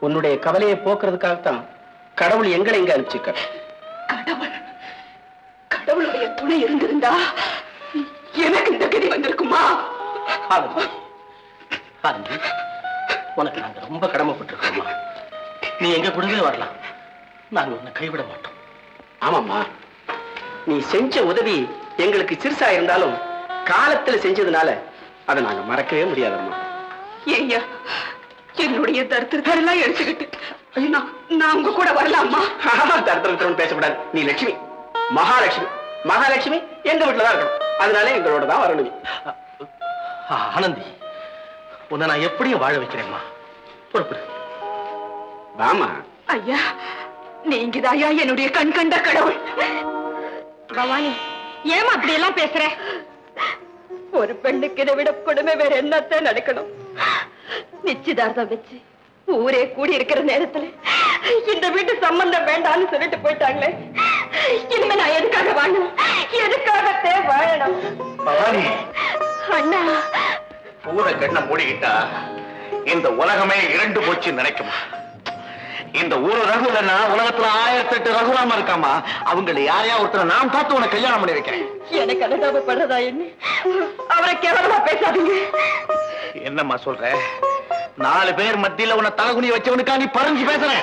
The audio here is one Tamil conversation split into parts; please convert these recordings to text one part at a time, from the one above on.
உன்னுடைய கவலையை போக்குறதுக்காகத்தான் கடவுள் எங்களை இங்க அனுப்பிச்சிருக்க. கடவுள் கடவுளுடைய துணை இருந்திருந்தா எனக்கு இந்த கதி வந்திருக்குமா? உனக்கு நாங்க ரொம்ப கடமைப்பட்டிருக்கோம்மா. நீ எங்க கூடவே வரலாம், நாங்க உன்னை கைவிட மாட்டோம். ஆமாம்மா, நீ செஞ்ச உதவி எங்களுக்கு சிறுசா இருந்தாலும் காலத்துல செஞ்சதுனால அதை நாங்க மறக்கவே முடியாதம்மா. ஐயா, என்னுடைய தரித்திரத்தெல்லாம் எடுத்துக்கிட்டு நான் உங்க கூட வரலாமா? தரித்திரம் பேசக்கூடாது. நீ லட்சுமி, மகாலட்சுமி. மகாலட்சுமி எங்க வீட்டுலதான் இருக்கணும், அதனால எங்களோட தான் வரணும். ஆனந்தி, உன்னை நான் எப்படியும் வாழ வைக்கிறேன்மா. பொறுப்பு. வாமா. ஐயா, நீங்கதான் ஐயா என்னுடைய கண் கண்ட கடவுள். பவானி, ஏமா அப்படி எல்லாம் பேசுற? ஒரு பெண்ணுக்கு இதை விட கொடுமை வேற என்னத்த நடக்கணும்? நிச்சயதார்த்தம் வச்சு ஊரே கூடி இருக்கிற நேரத்துல இந்த வீட்டு சம்பந்தம் வேண்டாம்னு சொல்லிட்டு போயிட்டாங்களே. இனிமே நான் எதுக்காக வாழணும்? எதுக்காகத்தே வாழணும்? பவானி, அண்ணா, பூர கண்ண மூடிக்கிட்டா இந்த உலகமே இரண்டு போச்சு நினைக்குமா? இந்த ஒரு ரகு இல்லைன்னா உலகத்துல 1008 ரகுராம இருக்காமா. அவங்களை யாரையா ஒருத்தர் நான் பார்த்து உனக்கு கல்யாணம் பண்ணி வைக்கிறேன். எனக்கு அனுதாபப்படுறதா என்ன? அவரை கேவலமா பேசாதீங்க. என்னம்மா சொல்ற? 4 பேர் மத்தியில உன்னை தலைகுனி வச்சவனுக்கா நீ பறிஞ்சு பேசுற?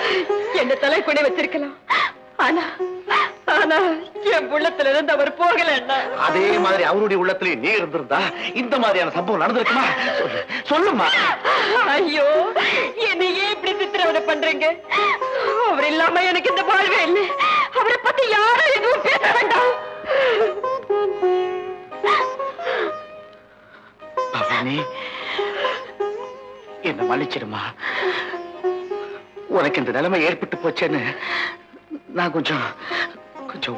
என்ன தலைக்குனி வச்சிருக்கலாம், ஆனா ஆனா என் உள்ளத்துல இருந்து அவர் போகல. அதே மாதிரி அவருடைய உள்ளத்திலே நீ இருந்திருந்தா இந்த மாதிரியான சம்பவம் நடந்திருக்குமா? சொல்லுமா. ஐயோ, என்னையே இப்படி சித்திரவதை பண்றீங்க. அவர் இல்லாம எனக்கு இந்த வாழ்வே இல்லை. அவரை பத்தி யாரும் எதுவும் பேச வேண்டாம். பவானி, என்ன மன்னிச்சிடுமா. உனக்கு இந்த நிலைமை ஏற்பட்டு போச்சேன்னு நான் கொஞ்சம்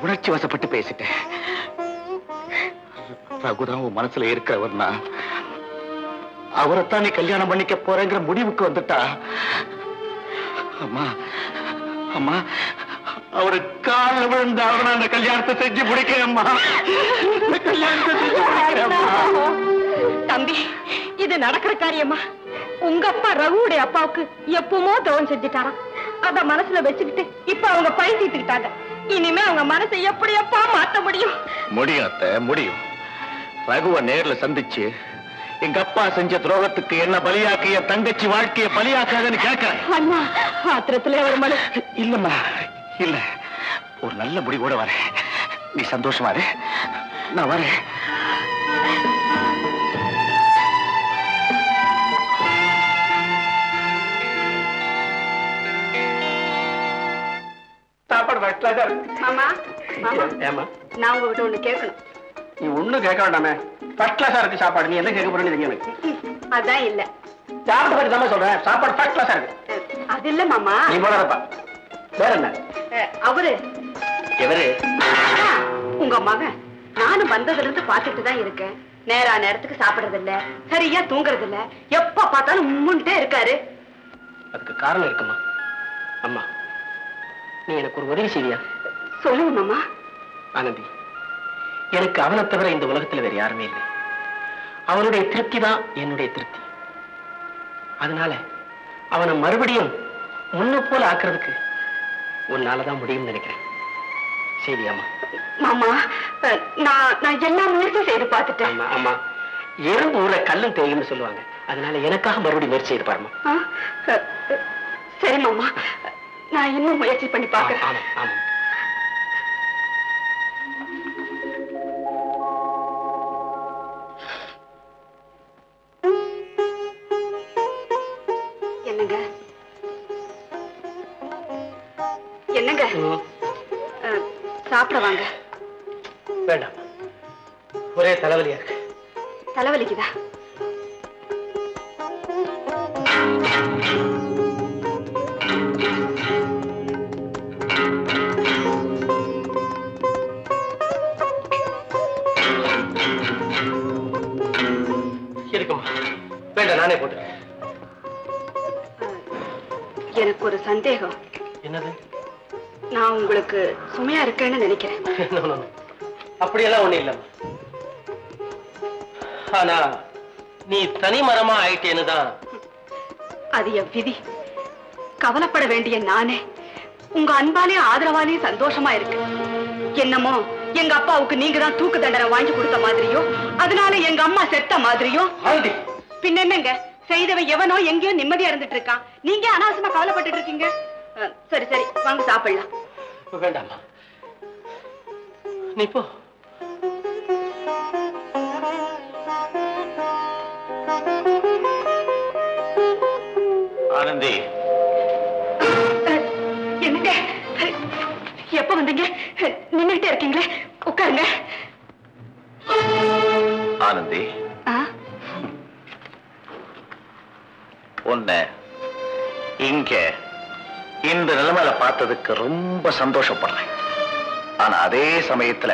உணர்ச்சி வசப்பட்டு பேசிட்டேன். ரகுதான் உன் மனசுல இருக்கிறவர்னா அவரைத்தான் நீ கல்யாணம் பண்ணிக்க போறேங்கிற முடிவுக்கு வந்துட்டா. அம்மா அம்மா, அவரு காலில் விழுந்து அவனை அந்த கல்யாணத்தை செஞ்சு முடிக்கிறேம்மா. கல்யாணத்தை செஞ்சு முடிக்கிறேம்மா. தம்பி, இது நடக்கிற காரியமா? உங்க அப்பா ரகுவுடைய அப்பாவுக்கு எப்பவுமோ துரோகம் செஞ்சுட்டாராம். அத மனசுல வச்சுக்கிட்டு இப்ப அவங்க பழி தீர்த்துக்கிட்டாங்க. இனிமே அவங்க மனசை எப்படியப்பா மாத்த முடியும்? முடியும் அத்தை, முடியும். ரகுவை நேர்ல சந்திச்சு எங்க அப்பா செஞ்ச துரோகத்துக்கு என்ன பலியாக்கி என் தங்கச்சி வாழ்க்கையை பலியாக்காதுன்னு கேட்கிறேன். அண்ணா, ஆத்திரத்துல ஒரு மனு. இல்லம்மா, இல்ல, ஒரு நல்ல முடிவோட வரேன். நீ சந்தோஷமா இரு, நான் வரேன். சாப்பாடு ஃபர்ஸ்ட் மாமா, நான் உங்ககிட்ட ஒண்ணு கேட்கணும். நீ ஒண்ணும் கேட்க வேண்டாமே, ஃபர்ஸ்ட் கிளாஸா இருக்கு சாப்பாடு. நீ என்ன கேட்க போறேன்னு தெரியும் எனக்கு. அதான் இல்ல, சாப்பிட்ட பத்தி தான் சொல்றேன். சாப்பாடு ஃபர்ஸ்ட் கிளாஸா இருக்கு. அது இல்ல மாமா. நீ போறப்பா. வேற என்ன? அவரு எவரு? உங்க மகன். நானும் வந்ததுல இருந்து பாத்துட்டு தான் இருக்கேன். நேரா நேரத்துக்கு சாப்பிடுறது இல்ல, சரியா தூங்குறது இல்ல, எப்ப பார்த்தாலும் முன்னுட்டே இருக்காரு. அதுக்கு காரணம் இருக்குமா? அம்மா, நீ எனக்கு ஒரு உதவி செய்வியா? சொல்லுங்க மாமா. ஆனந்தி, எனக்கு அவனை தவிர இந்த உலகத்துல வேற யாருமே இல்லை. அவனுடைய திருப்தி தான் என்னுடைய திருப்தி. அதனால அவனை மறுபடியும் முன்ன போல ஆக்குறதுக்கு உன்னாலதான் முடியும்னு நினைக்கிறேன். சரியாமா? மாமா, நான் எல்லா முயற்சியும் செய்து பார்த்துட்டேன். ஆமா ஆமா, எறும்பு ஊர கல்லும் தேயும்னு சொல்லுவாங்க. அதனால எனக்காக மறுபடியும் முயற்சி செய்து பாருமா. சரி மாமா, நான் இன்னும் முயற்சி பண்ணி பார்க்கிறேன். ஆமா ஆமா. என்னங்க என்னங்க, சாப்பிட வாங்க. வேண்டாம், ஒரே தலைவலியா இருக்கு. தலைவலிக்குதா? இருக்குமா? வேண்டாம், நானே போட்டு. எனக்கு ஒரு சந்தேகம். என்னது? நான் உங்களுக்கு சுமையா இருக்கேன்னு நினைக்கிறேன். அப்படியெல்லாம் ஒண்ணு இல்லம்மா. ஆனா நீ தனி மரமா ஆயிட்டேன்னு தான். அது என் விதி. கவலைப்பட வேண்டிய நானே உங்க அன்பாலே ஆதரவாலே சந்தோஷமா இருக்கு. என்னமோ எங்க அப்பாவுக்கு நீங்க தான் தூக்கு தண்டனை வாங்கி கொடுத்த மாதிரியோ, அதனால எங்க அம்மா செத்த மாதிரியோ. பின்ன என்னங்க, செய்தவன் எவனோ எங்கேயோ நிம்மதியா இருந்துட்டு இருக்கான், நீங்க அனாவசியமா கவலைப்பட்டு இருக்கீங்க. சரி சரி, வாங்க சாப்பிடலாம். வேண்டாமா, நீ போ. ஆனந்தி, என்னங்க எப்ப வந்தீங்க? நின்னுட்டே இருக்கீங்களே, உட்காருங்க. ஆனந்தி, உன்னை இங்க இந்த நிலைமையில பார்த்ததுக்கு ரொம்ப சந்தோஷப்படுறேன். ஆனா அதே சமயத்துல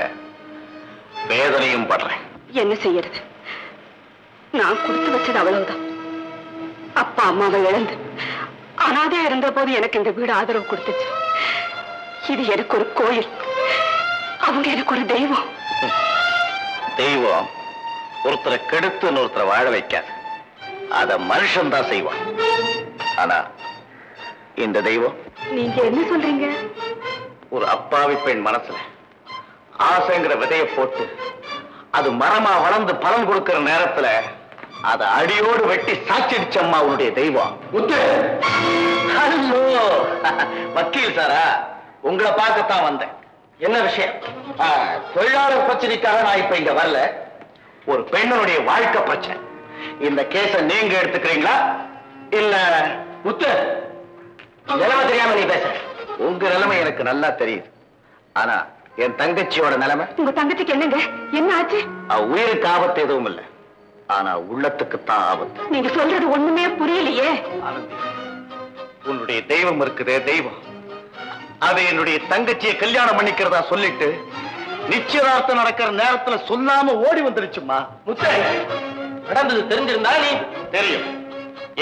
வேதனையும் படுறேன். என்ன செய்யறது, நான் கொடுத்து வச்சது அவ்வளவுதான். அப்பா அம்மாவை இழந்து அனாதையா இருந்த போது எனக்கு இந்த வீடு ஆதரவு கொடுத்துச்சு. இது எனக்கு ஒரு கோயில், அவங்க எனக்கு ஒரு தெய்வம். தெய்வம் ஒருத்தரை கெடுத்து ஒருத்தரை வாழ வைக்காது, அத மனுஷன் தான் செய்வான். ஆனா இந்த தெய்வம், நீங்க என்ன சொல்றீங்க? ஒரு அப்பாவி பெண் மனசுல ஆசைங்கிற விதைய போட்டு அது மரமா வளர்ந்து பலன் கொடுக்கிற நேரத்துல அதை அடியோடு வெட்டி சாச்சிடுச்சம்மா உன்னுடைய தெய்வம். ஹலோ வக்கீல் சாரா, உங்களை பார்க்கத்தான் வந்தேன். என்ன விஷயம்? தொழிலாளர் பிரச்சனைக்காக நான் இப்ப இங்க வரல, ஒரு பெண்ணுடைய வாழ்க்கை பிரச்சனை. இந்த கேஸ நீங்க எடுத்துக்கிறீங்களா இல்ல? முத்து, நிலைமை தெரியாம நீ பேச. உங்க நிலைமை எனக்கு நல்லா தெரியுது. ஆனா என் தங்கச்சியோட நிலைமை. உங்க தங்கச்சிக்கு என்னங்க, என்ன ஆச்சு? உயிருக்கு ஆபத்து எதுவும் இல்லை, ஆனா உள்ளத்துக்கு தான் ஆபத்து. நீங்க சொல்றது ஒண்ணுமே புரியலையே. ஆனந்தி, உன்னுடைய தெய்வம் இருக்குதே தெய்வம், அதை என்னுடைய தங்கச்சியை கல்யாணம் பண்ணிக்கிறதா சொல்லிட்டு நிச்சயதார்த்தம் நடக்கிற நேரத்துல சொல்லாம ஓடி வந்துருச்சுமா. முத்து, நடந்தது தெரிஞ்சிருந்தா நீ தெரியும்.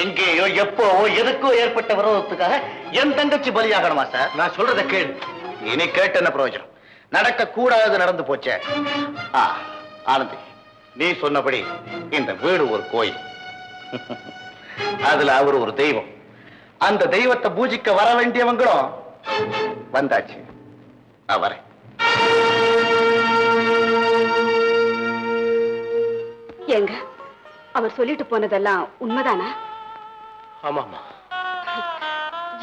எங்கேயோ எப்போ எதுக்கோ ஏற்பட்ட விரோதத்துக்காக என் தங்கச்சி பலியாகணுமா சார்? நான் சொல்றத கேளு. இனி கேட்டு என்ன பிரயோஜனம்? நடக்க கூடாது நடந்து போச்சே. ஆனந்தி, நீ சொன்னபடி இந்த வீடு ஒரு கோயில், அதுல அவர் ஒரு தெய்வம். அந்த தெய்வத்தை பூஜிக்க வர வேண்டியவங்களும் வந்தாச்சு. அவரை ஏங்க, அவர் சொல்லிட்டு போனதெல்லாம் உண்மைதானா? ஆமாமா.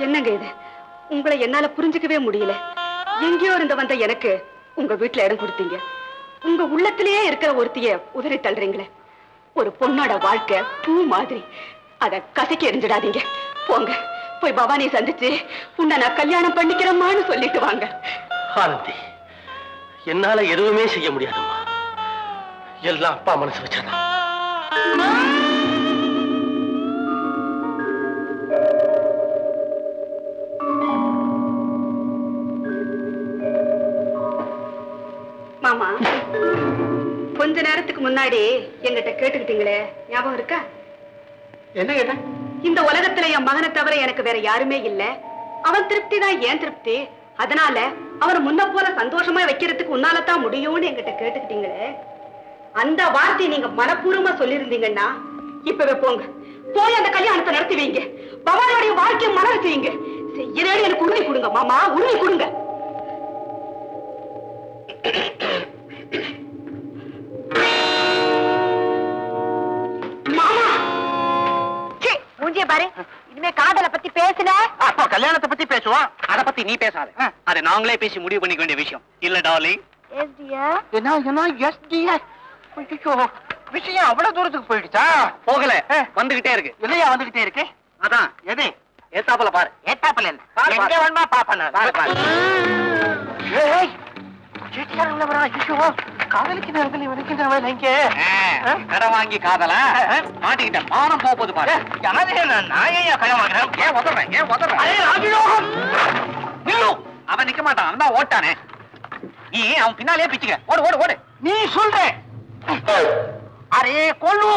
என்னங்க இது, உங்களை என்னால புரிஞ்சுக்கவே முடியல. எங்கேயோ இருந்து வந்த எனக்கு உங்க வீட்டுல இடம் கொடுத்தீங்க, உங்க உள்ளத்திலேயே இருக்கிற ஒருத்திய உதறி தள்ளுறீங்களே. ஒரு பொண்ணோட வாழ்க்கை பூ மாதிரி, அத கசக்கி எரிஞ்சிடாதீங்க. போங்க, போய் பவானியை சந்திச்சு உன்னை நான் கல்யாணம் பண்ணிக்கிறேம்மான்னு சொல்லிட்டு வாங்க. ஆனந்தி, என்னால எதுவுமே செய்ய முடியாதும்மா, எல்லாம் அப்பா மனசு வச்சதான். மாமா, கொஞ்ச நேரத்துக்கு முன்னாடி என்கிட்ட கேட்டுக்கிட்டீங்களே, ஞாபகம் இருக்கா? என்ன கேட்ட? இந்த உலகத்துல என் மகனை தவிர எனக்கு வேற யாருமே இல்ல, அவன் திருப்தி தான் ஏன் திருப்தி, அதனால அவனை முன்ன போல சந்தோஷமா வைக்கிறதுக்கு உன்னாலதான் முடியும்னு என்கிட்ட கேட்டுக்கிட்டீங்களே. அந்த வார்த்தையை நீங்க மனப்பூர்வமா சொல்லியிருந்தீங்கன்னா இப்பவே போங்க, போய் அந்த கல்யாணத்தை நடத்தி வைங்க, பவானியோடைய வாழ்க்கையை மலர செய்யுங்க. செய்யறேன்னு எனக்கு உறுதி கொடுங்க மாமா, உறுதி கொடுங்க. மாமா, மூஞ்சிய பாரு, இனிமே காதலை பத்தி பேசல. அப்போ கல்யாணத்தை பத்தி பேசுவோம், அத பத்தி நீ பேசாத. அதை நாங்களே பேசி முடிவு பண்ணிக்க வேண்டிய விஷயம் இல்ல டார்லிங். விஷயம் அவ்வளவு தூரத்துக்கு போயிடுச்சா? போகல, வந்துகிட்டே இருக்கு. இல்லையா வந்துகிட்டே இருக்கு? அதான் எது ஏத்தாப்புல பாரு. ஏத்தாப்புல எங்க வேணுமா பாப்பா. காதலிக்கு நேரத்தில் வரைக்கும் இங்க கடன் வாங்கி காதலா மாட்டிக்கிட்ட மானம் போகுது பாரு. நான் ஏன் கடன் வாங்குறேன்? ஏன் உதறேன்? ஏன் உதறேன்? அவன் நிக்க மாட்டான், அவன் தான் ஓட்டானே. நீ அவன் பின்னாலே பிச்சுக்க. ஓடு ஓடு ஓடு. நீ சொல்ற அரே கொல்லு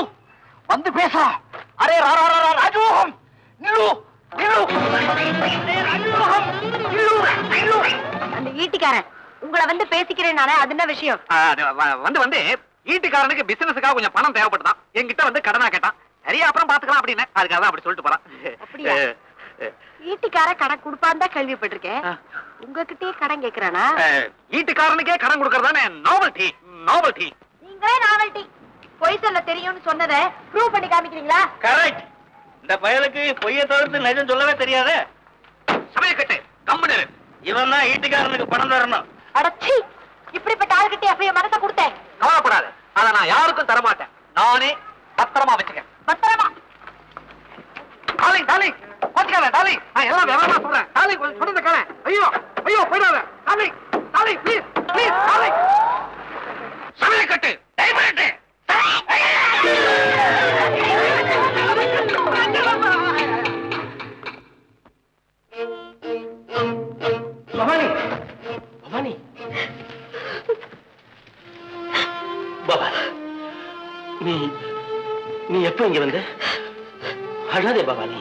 வந்து பேசா. அரே ராஜு நில்லு நில்லு. அந்த ஈட்டிக்காரன் உங்களை வந்து பேசிக்கிறேன் நானே, அது என்ன விஷயம்? வந்து வீட்டுக்காரனுக்கு பிசினஸுக்காக கொஞ்சம் பணம் தேவைப்பட்டுதான் என்கிட்ட வந்து கடனா கேட்டான். சரியா அப்புறம் பாத்துக்கலாம் அப்படின்னு, அதுக்காக தான் அப்படி சொல்லிட்டு போறான். வீட்டுக்கார கடன் கொடுப்பான்னு தான் கேள்விப்பட்டிருக்கேன். உங்ககிட்டயே கடன் கேக்குறானா? வீட்டுக்காரனுக்கே கடன் கொடுக்கறதானே நாவல்டி. நாவல்டி நீங்களே நாவல்டி. பொய் சொல்ல தெரியும்னு சொன்னதை ப்ரூவ் பண்ணி காமிக்கிறீங்களா? கரெக்ட். இந்த பயலுக்கு பொய்யை தவிர்த்து நிஜம் சொல்லவே தெரியாது. சமயக்கட்டு கம்பெனி இவன் தான் வீட்டுக்காரனுக்கு பணம் தரணும். அடச்சி, இப்படிப்பட்ட ஆளுகிட்டே அப்ப என் மனசை கொடுத்தேன். கவலைப்படாது, அதை நான் யாருக்கும் தரமாட்டேன். நானே பத்திரமா வச்சுக்கேன். பத்திரமா. டாலிங் டாலிங் கோச்சுக்காத டாலிங், நான் எல்லாம் விவரமா சொல்றேன். டாலிங் கொஞ்சம் சொல்றது கேள. ஐயோ ஐயோ போயிடாத darling. Darling please please darling. சமயக்கட்டு டைமண்ட். பவானி, பவானி, பவானி, நீ நீ எப்ப இங்க வந்த? அழாதே பவானி.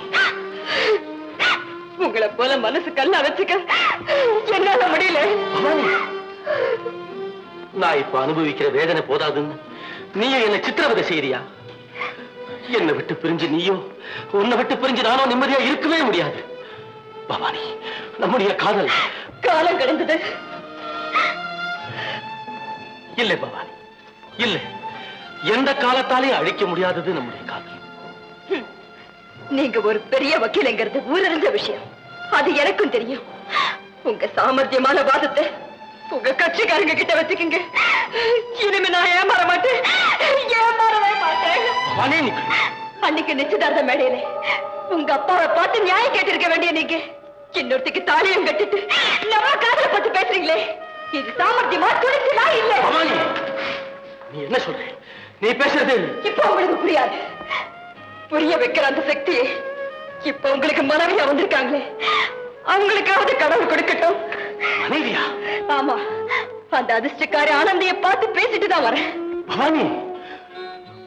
உங்களை போல மனசு கல்லா வச்சுக்க என்னால முடியல. பவானி, நான் இப்ப அனுபவிக்கிற வேதனை போதாதுன்னு நீயும் என்ன சித்திரவதை செய்யறியா? என்னை விட்டு பிரிஞ்சு நீயோ, உன்னை விட்டு பிரிஞ்சு நானோ நிம்மதியா இருக்கவே முடியாது. பவானி, நம்முடைய காதல் காலம் கடந்தது. இல்லை பவானி, இல்லை. எந்த காலத்தாலையும் அழிக்க முடியாதது நம்முடைய காதல். நீங்க ஒரு பெரிய வக்கீலுங்கிறது ஊரறிஞ்ச விஷயம். அது எனக்கும் தெரியும். உங்க சாமர்த்தியமான வாதத்தை உங்க கட்சிக்காரங்க கிட்ட வச்சுக்கீங்க. இனிமே நான் ஏமாற மாட்டேன், ஏமாறவே மாட்டேன். பவானி, அன்னைக்கு நிச்சயதார்த்த மேடையில உங்க அப்பாவை பார்த்து நியாயம் கேட்டிருக்க வேண்டிய நீங்க இன்னொருத்துக்கு தாலியம் கட்டிட்டு நம்ம காதலை பத்தி பேசுறீங்களே, இது சாமர்த்தியமா துணிச்சலா இல்ல? பவானி, நீ என்ன சொல்ற? நீ பேசுறது இப்ப உங்களுக்கு புரியாது. புரிய வைக்கிற அந்த சக்தி இப்ப உங்களுக்கு மனைவியா வந்திருக்காங்களே, அவங்களுக்காவது கடவுள் கொடுக்கட்டும். மனைவியா? ஆமா, அந்த அதிர்ஷ்டக்காரி ஆனந்தியை பார்த்து பேசிட்டு தான் வரேன். பவானி,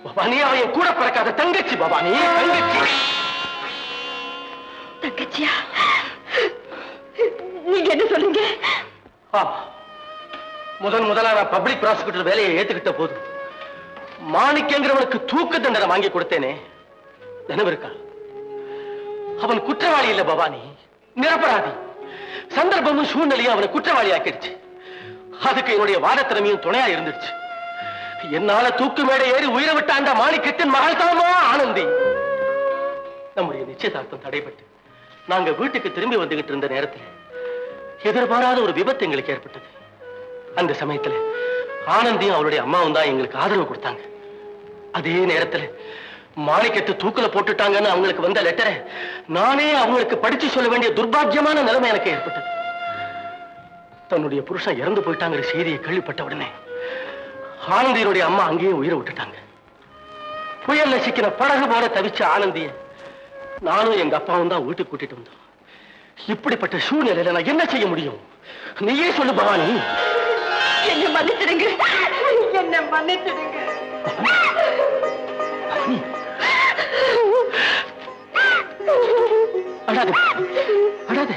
பவானி, அவன் கூட பிறக்காத தங்கச்சி. பவானி, தங்கச்சி. தங்கச்சியா? நீங்க என்ன சொல்லுங்க? ஆமா, முதலா நான் பப்ளிக் ப்ராசிக்யூட்டர் வேலையை ஏத்துக்கிட்ட போது மாணிக்கங்கிறவனுக்கு தூக்கு தண்டனை வாங்கி கொடுத்தேனே, நினைவு இருக்கா? அவன் குற்றவாளி இல்ல பவானி, நிரபராதி. சந்தர்ப்பமும் சூழ்நிலையும் அவனை குற்றவாளி ஆக்கிடுச்சு. அதுக்கு என்னுடைய வாதத்திறமையும் துணையா இருந்துச்சு. என்னால தூக்கு மேடை ஏறி உயிரை விட்ட அந்த மாணிக்கத்தின் மகள் தானோ ஆனந்தி. நம்முடைய நிச்சயதார்த்தம் தடைபட்டு நாங்க வீட்டுக்கு திரும்பி வந்துகிட்டு இருந்த நேரத்தில் எதிர்பாராத ஒரு விபத்து எங்களுக்கு ஏற்பட்டது. அந்த சமயத்துல ஆனந்தியும் அவளுடைய அம்மாவும் தான் எங்களுக்கு ஆதரவு கொடுத்தாங்க. அதே நேரத்துல மாணிக்கத்தை தூக்குல போட்டுட்டாங்கன்னு அவங்களுக்கு வந்த லெட்டரை நானே அவங்களுக்கு படிச்சு சொல்ல வேண்டிய துர்பாக்கியமான நிலைமை எனக்கு ஏற்பட்டது. தன்னுடைய புருஷன் இறந்து போயிட்டாங்கிற செய்தியை கேள்விப்பட்ட உடனே ஆனந்தியினுடைய அம்மா அங்கேயே உயிரை விட்டுட்டாங்க. புயல்ல சிக்கின படகு போல தவிச்ச ஆனந்திய நானும் எங்க அப்பாவும் தான் வீட்டுக்கு கூட்டிட்டு வந்தோம். இப்படிப்பட்ட சூழ்நிலையில நான் என்ன செய்ய முடியும்? நீயே சொல்லு பவானி. என்ன மன்னிச்சிடுங்க, என்ன மன்னிச்சிடுங்க. அழாதே, அழாதே.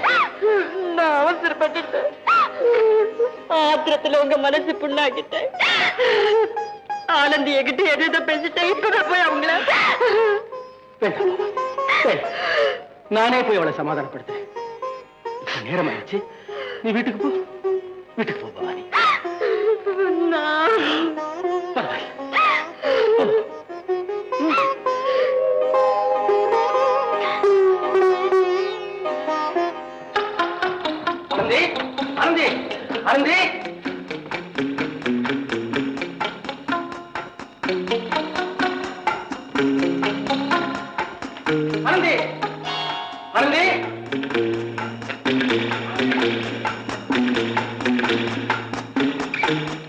நான் அவசரப்பட்டுட்டேன். ஆத்திரத்துல உங்க மனசு புண்ணாக்கிட்டேன். ஆனந்தி என்கிட்ட எது பேசிட்டேன். இப்ப நான் போய் அவங்கள நானே போய் அவளை சமாதானப்படுத்துறேன். இப்ப நேரம் ஆயிடுச்சு, நீ வீட்டுக்கு போ. வீட்டுக்கு போ பவானி. ஆனந்தி, ஆனந்தி, ஆனந்தி. ஆனந்தி, ஆனந்தி.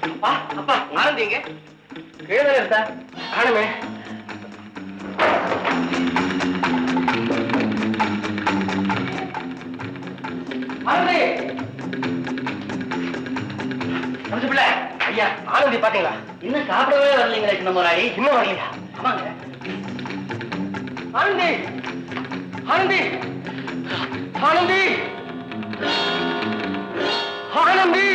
அப்பா, அப்பா, ஆனந்தி எங்க? கீழே இருந்தா காணுமே. ஆனந்தி, பிள்ளை ஐயா, ஆனந்தி பாத்தீங்களா? இன்னும் சாப்பிடவே வரலீங்களா? நம்ம நாடி இன்னும் வரலையா? ஆமாங்க. ஆனந்தி, ஆனந்தி, ஆனந்தி, ஆனந்தி.